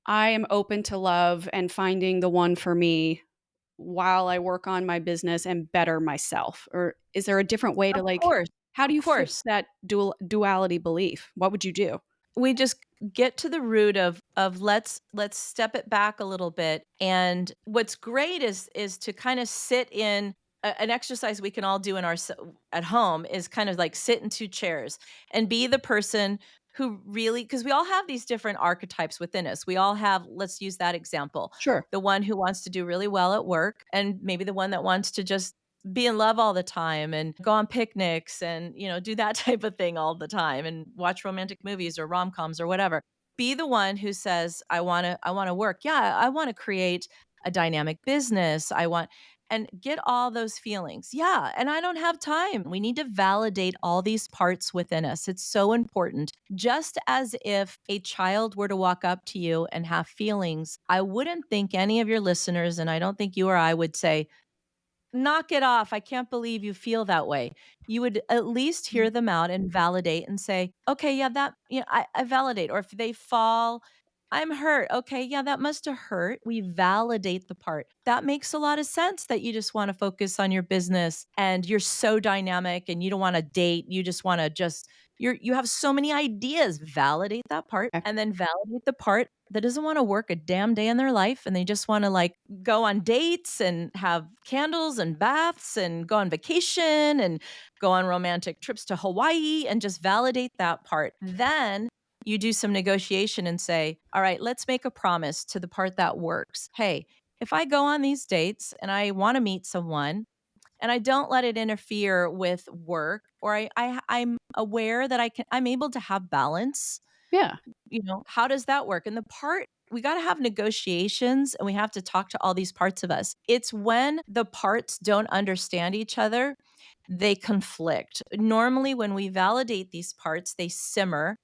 I am open to love and finding the one for me while I work on my business and better myself?" Or is there a different way to, Of like, course. how do Of you fix course. that duality belief? What would you do? We just get to the root of let's step it back a little bit. And what's great is to kind of sit in an exercise we can all do in at home is kind of like sit in two chairs and be the person who really, because we all have these different archetypes within us. We all have, let's use that example, Sure. the one who wants to do really well at work, and maybe the one that wants to just be in love all the time and go on picnics and, do that type of thing all the time and watch romantic movies or rom-coms or whatever. Be the one who says, I want to work. Yeah, I want to create a dynamic business. I want and get all those feelings. Yeah, and I don't have time. We need to validate all these parts within us. It's so important. Just as if a child were to walk up to you and have feelings, I wouldn't think any of your listeners, and I don't think you or I would say, knock it off. I can't believe you feel that way. You would at least hear them out and validate and say, okay, yeah, I validate. Or if they fall, I'm hurt. Okay, yeah, that must have hurt. We validate the part. That makes a lot of sense that you just want to focus on your business and you're so dynamic and you don't want to date. You just want to you have so many ideas. Validate that part Okay. and then validate the part that doesn't want to work a damn day in their life and they just want to like go on dates and have candles and baths and go on vacation and go on romantic trips to Hawaii and just validate that part. Then you do some negotiation and say, all right, let's make a promise to the part that works. Hey, if I go on these dates and I want to meet someone and I don't let it interfere with work, or I'm aware that I'm able to have balance, Yeah. how does that work? And the part we got to have negotiations and we have to talk to all these parts of us. It's when the parts don't understand each other, they conflict. Normally, when we validate these parts, they simmer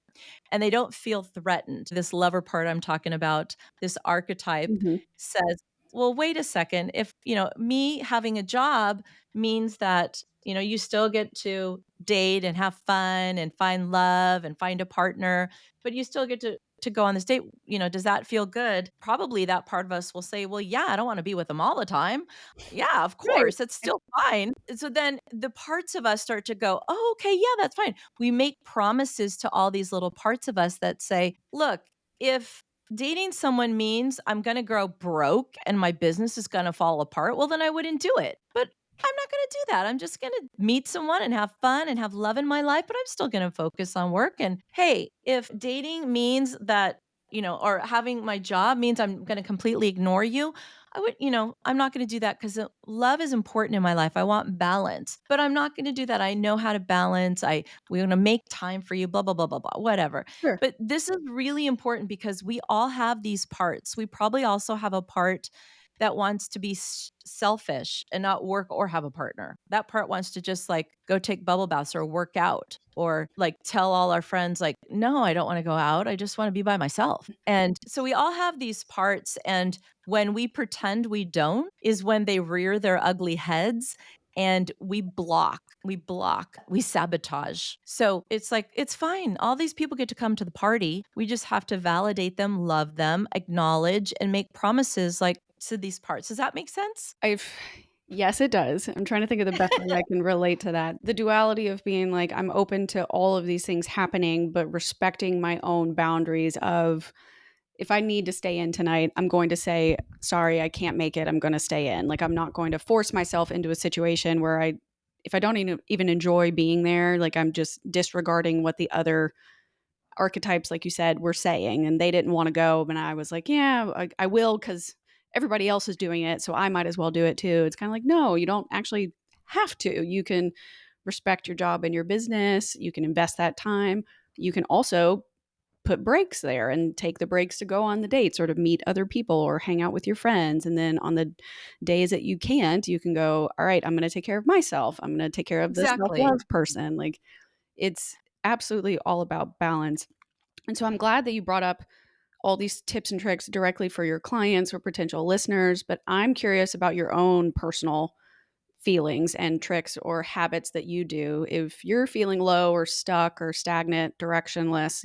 and they don't feel threatened. This lover part I'm talking about, this archetype Mhm. says, well, wait a second. If, me having a job means that, you still get to date and have fun and find love and find a partner, but you still get to go on this date, does that feel good? Probably that part of us will say, well, yeah, I don't want to be with them all the time. Yeah, of Right. course, it's still fine. So then the parts of us start to go, oh, okay, yeah, that's fine. We make promises to all these little parts of us that say, look, if dating someone means I'm going to grow broke and my business is going to fall apart, well, then I wouldn't do it. But I'm not going to do that. I'm just going to meet someone and have fun and have love in my life, but I'm still going to focus on work. And hey, if dating means that, or having my job means I'm going to completely ignore you, I'm not going to do that because love is important in my life. I want balance, but I'm not going to do that. I know how to balance. We're going to make time for you, blah, blah, blah, blah, blah, whatever. Sure. But this is really important because we all have these parts. We probably also have a part that wants to be selfish and not work or have a partner. That part wants to just like go take bubble baths or work out or like tell all our friends, like, no, I don't want to go out. I just want to be by myself. And so we all have these parts. And when we pretend we don't, is when they rear their ugly heads and we sabotage. So it's like, it's fine. All these people get to come to the party. We just have to validate them, love them, acknowledge, and make promises like to these parts. Does that make sense? Yes, it does. I'm trying to think of the best way I can relate to that. The duality of being like, I'm open to all of these things happening, but respecting my own boundaries of if I need to stay in tonight, I'm going to say, sorry, I can't make it. I'm going to stay in. Like, I'm not going to force myself into a situation where if I don't even enjoy being there, like I'm just disregarding what the other archetypes, like you said, were saying. And they didn't want to go. And I was like, yeah, I will because everybody else is doing it. So I might as well do it too. It's kind of like, no, you don't actually have to. You can respect your job and your business. You can invest that time. You can also put breaks there and take the breaks to go on the dates or to meet other people or hang out with your friends. And then on the days that you can't, you can go, all right, I'm going to take care of myself. I'm going to take care of this self Exactly. love person. Like it's absolutely all about balance. And so I'm glad that you brought up all these tips and tricks directly for your clients or potential listeners. But I'm curious about your own personal feelings and tricks or habits that you do. If you're feeling low or stuck or stagnant, directionless,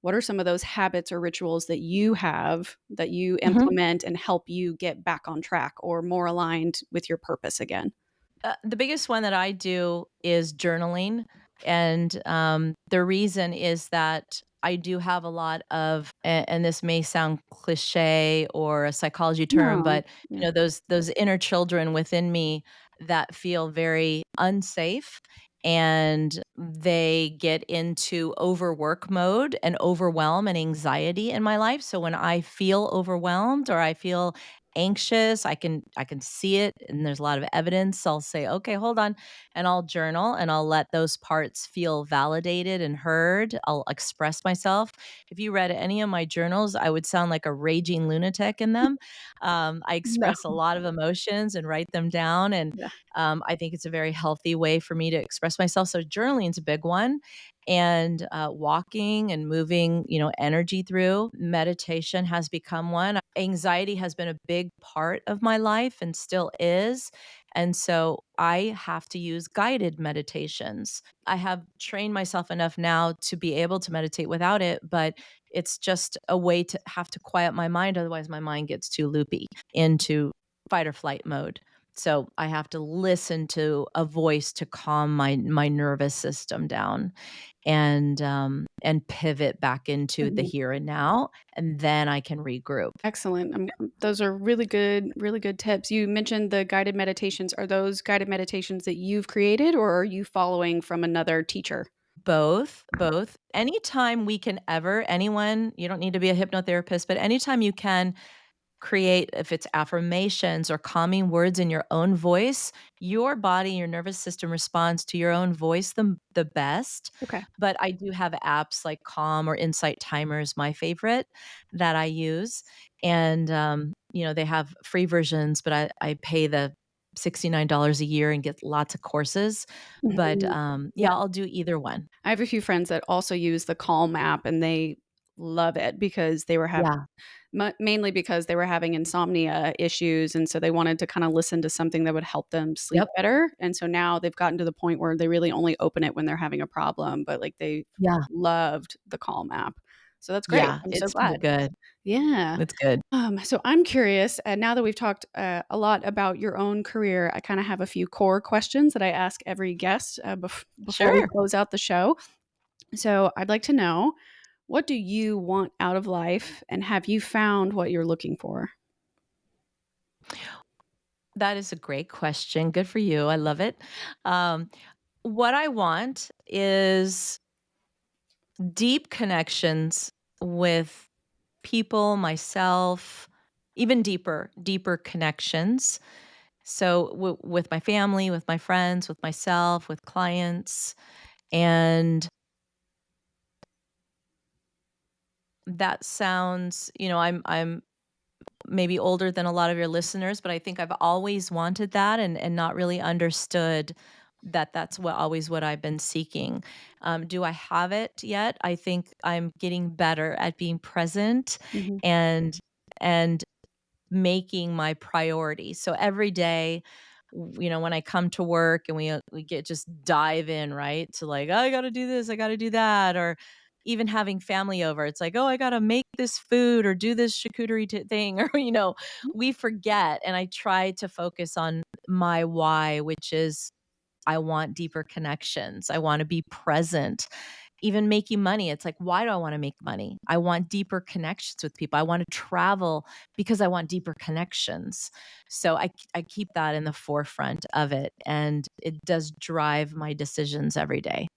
what are some of those habits or rituals that you have that you Mhm. implement and help you get back on track or more aligned with your purpose again? The biggest one that I do is journaling. And the reason is that I do have a lot of, and this may sound cliche or a psychology term, No. but Yeah. those inner children within me that feel very unsafe, and they get into overwork mode and overwhelm and anxiety in my life. So when I feel overwhelmed or I feel anxious, I can see it and there's a lot of evidence. I'll say, "Okay, hold on." And I'll journal and I'll let those parts feel validated and heard. I'll express myself. If you read any of my journals, I would sound like a raging lunatic in them. I No. express a lot of emotions and write them down, and Yeah. I think it's a very healthy way for me to express myself. So journaling is a big one, and walking and moving, energy through. Meditation has become one. Anxiety has been a big part of my life and still is. And so I have to use guided meditations. I have trained myself enough now to be able to meditate without it, but it's just a way to have to quiet my mind. Otherwise, my mind gets too loopy into fight or flight mode. So I have to listen to a voice to calm my nervous system down, and pivot back into the Mhm. here and now, and then I can regroup. Excellent. Those are really good tips. You mentioned the guided meditations. Are those guided meditations that you've created or are you following from another teacher? Both, both. Anytime we can ever, anyone, you don't need to be a hypnotherapist, but anytime you can create, if it's affirmations or calming words in your own voice, your body, your nervous system responds to your own voice the best. Okay. But I do have apps like Calm or Insight Timer is my favorite that I use. And, they have free versions, but I pay the $69 a year and get lots of courses. But Mhm. yeah, I'll do either one. I have a few friends that also use the Calm app and they love it because they were having Yeah. mainly because they were having insomnia issues, and so they wanted to kinda listen to something that would help them sleep Yep. better, and so now they've gotten to the point where they really only open it when they're having a problem, but, like, they Yeah. loved the Calm app. So that's great. Yeah. I'm so It's so glad. good. Yeah. It's good. So I'm curious, now that we've talked a lot about your own career, I kind of have a few core questions that I ask every guest before we Sure. close out the show. So I'd like to know, what do you want out of life, and have you found what you're looking for? That is a great question. Good for you. I love it. Um, what I want is deep connections with people, myself, even deeper connections. So with my family, with my friends, with myself, with clients, and that sounds, I'm maybe older than a lot of your listeners, but I think I've always wanted that and not really understood that that's what I've been seeking. Do I have it yet? I think I'm getting better at being present Mhm. and and making my priority. So every day, when I come to work and we get just dive in, right? To like, "Oh, I got to do this, I got to do that," or even having family over, it's like, "Oh, I got to make this food or do this charcuterie thing," or we forget. And I try to focus on my why, which is I want deeper connections. I want to be present. Even making money, it's like, why do I want to make money? I want deeper connections with people. I want to travel because I want deeper connections. So I keep that in the forefront of it. And it does drive my decisions every day.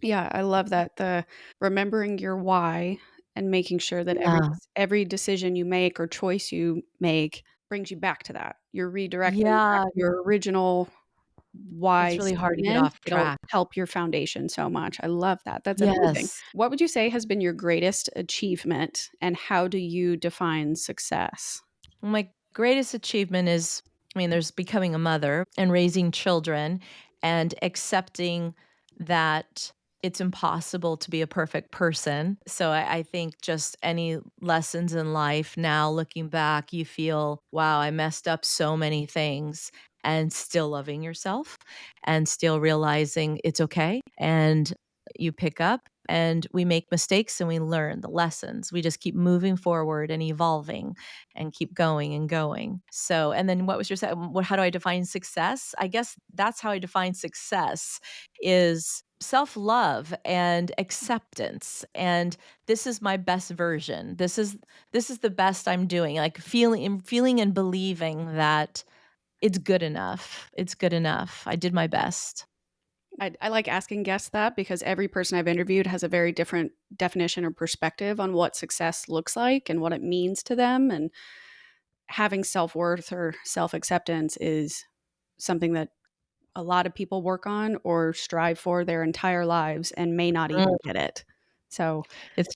Yeah, I love that, the remembering your why and making sure that Yeah. every decision you make or choice you make brings you back to that. You're redirecting back Yeah. to your original why It's really hard to get statement. off It'll track. help your foundation so much. I love that. That's amazing. Yes. What would you say has been your greatest achievement, and how do you define success? My greatest achievement is, there's becoming a mother and raising children and accepting that it's impossible to be a perfect person. So I think just any lessons in life now, looking back, you feel, wow, I messed up so many things, and still loving yourself and still realizing it's okay. And you pick up and we make mistakes and we learn the lessons. We just keep moving forward and evolving and keep going and going. So, and then what was your how do I define success? I guess that's how I define success is self-love and acceptance. And this is my best version. This is the best I'm doing. Like feeling and believing that it's good enough. It's good enough. I did my best. I like asking guests that because every person I've interviewed has a very different definition or perspective on what success looks like and what it means to them. And having self worth or self acceptance is something that a lot of people work on or strive for their entire lives and may not even Mm. get it. So, It's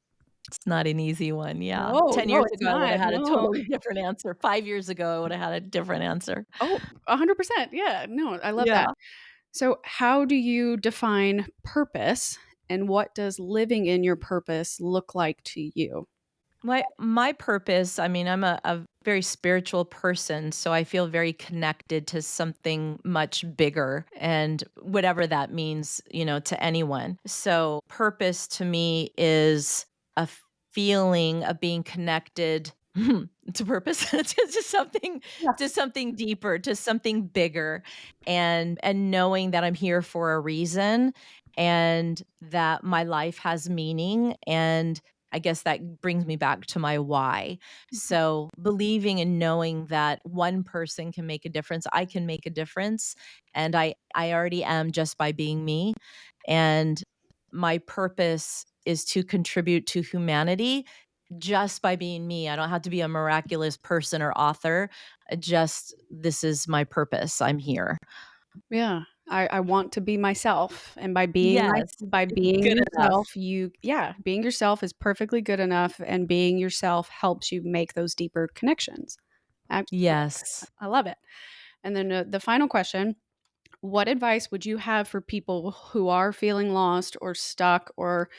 it's not an easy one. Yeah. no, 10 no, years it's ago I would have not. had a No. totally different answer. 5 years ago I would have had a different answer. Oh, 100%. Yeah. No, I love Yeah. that. So, how do you define purpose, and what does living in your purpose look like to you? My purpose, I'm a very spiritual person, so I feel very connected to something much bigger and whatever that means, to anyone. So purpose to me is a feeling of being connected to purpose Yeah. to something deeper, to something bigger, and knowing that I'm here for a reason and that my life has meaning. And I guess that brings me back to my why. Mhm. So, believing and knowing that one person can make a difference, I can make a difference, and I already am just by being me. And my purpose is to contribute to humanity just by being me. I don't have to be a miraculous person or author. Just this is my purpose. I'm here. Yeah. I want to be myself, and Yes, by it's being good enough. yourself, being yourself is perfectly good enough, and being yourself helps you make those deeper connections. I Yes. I love it. And then, the final question, what advice would you have for people who are feeling lost or stuck or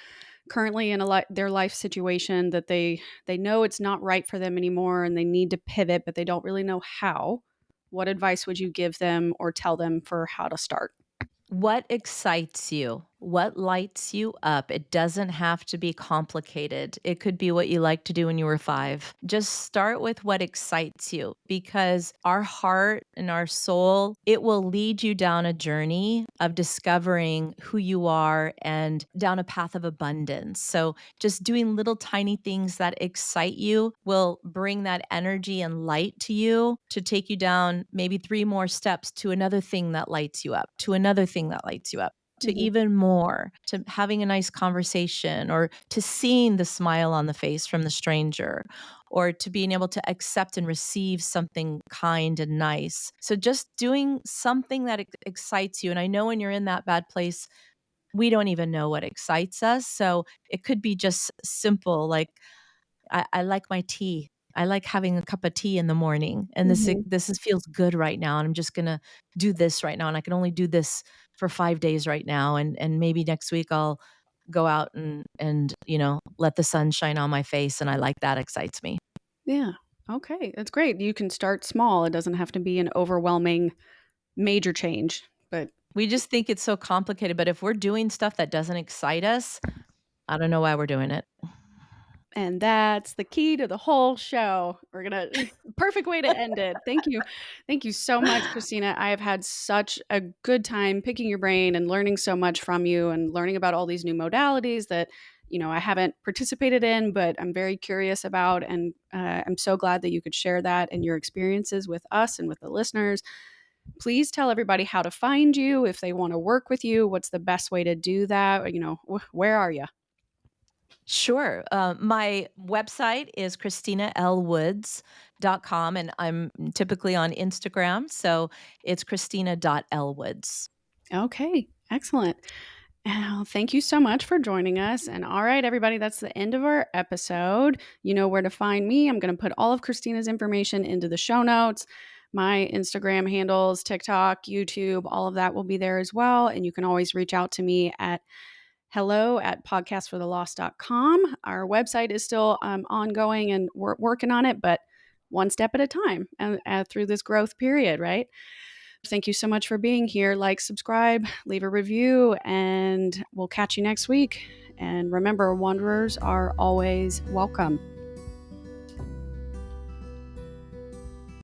currently in their life situation that they know it's not right for them anymore and they need to pivot, but they don't really know how? What advice would you give them or tell them for how to start? What excites you? What lights you up? It doesn't have to be complicated. It could be what you like to do when you were 5. Just start with what excites you because our heart and our soul, it will lead you down a journey of discovering who you are and down a path of abundance. So, just doing little tiny things that excite you will bring that energy and light to you to take you down maybe 3 more steps to another thing that lights you up, to another thing that lights you up, to Mhm. even more, to having a nice conversation or to seeing the smile on the face from the stranger or to being able to accept and receive something kind and nice. So just doing something that excites you. And I know when you're in that bad place, we don't even know what excites us. So it could be just simple, like I like my tea. I like having a cup of tea in the morning, and Mhm. this is feels good right now, and I'm just gonna do this right now, and I can only do this for 5 days right now, and maybe next week I'll go out and let the sun shine on my face, and I like that excites me. Yeah. Okay, that's great. You can start small. It doesn't have to be an overwhelming major change, but We just think it's so complicated, but if we're doing stuff that doesn't excite us, I don't know why we're doing it. and that's the key to the whole show. We're gonna perfect way to end it. Thank you. Thank you so much, Christina. I have had such a good time picking your brain and learning so much from you and learning about all these new modalities that, I haven't participated in, but I'm very curious about. And I'm so glad that you could share that and your experiences with us and with the listeners. Please tell everybody how to find you if they want to work with you. What's the best way to do that? Where are you? Sure. My website is christinalwoods.com, and I'm typically on Instagram. So it's christina.lwoods. Okay, excellent. Thank you so much for joining us. And all right, everybody, that's the end of our episode. You know where to find me. I'm going to put all of Christina's information into the show notes. My Instagram handles, TikTok, YouTube, all of that will be there as well. And you can always reach out to me at hello@podcastforthelost.com. Our website is still ongoing and we're working on it, but one step at a time and through this growth period, right? Thank you so much for being here. Like, subscribe, leave a review, and we'll catch you next week. And remember, wanderers are always welcome.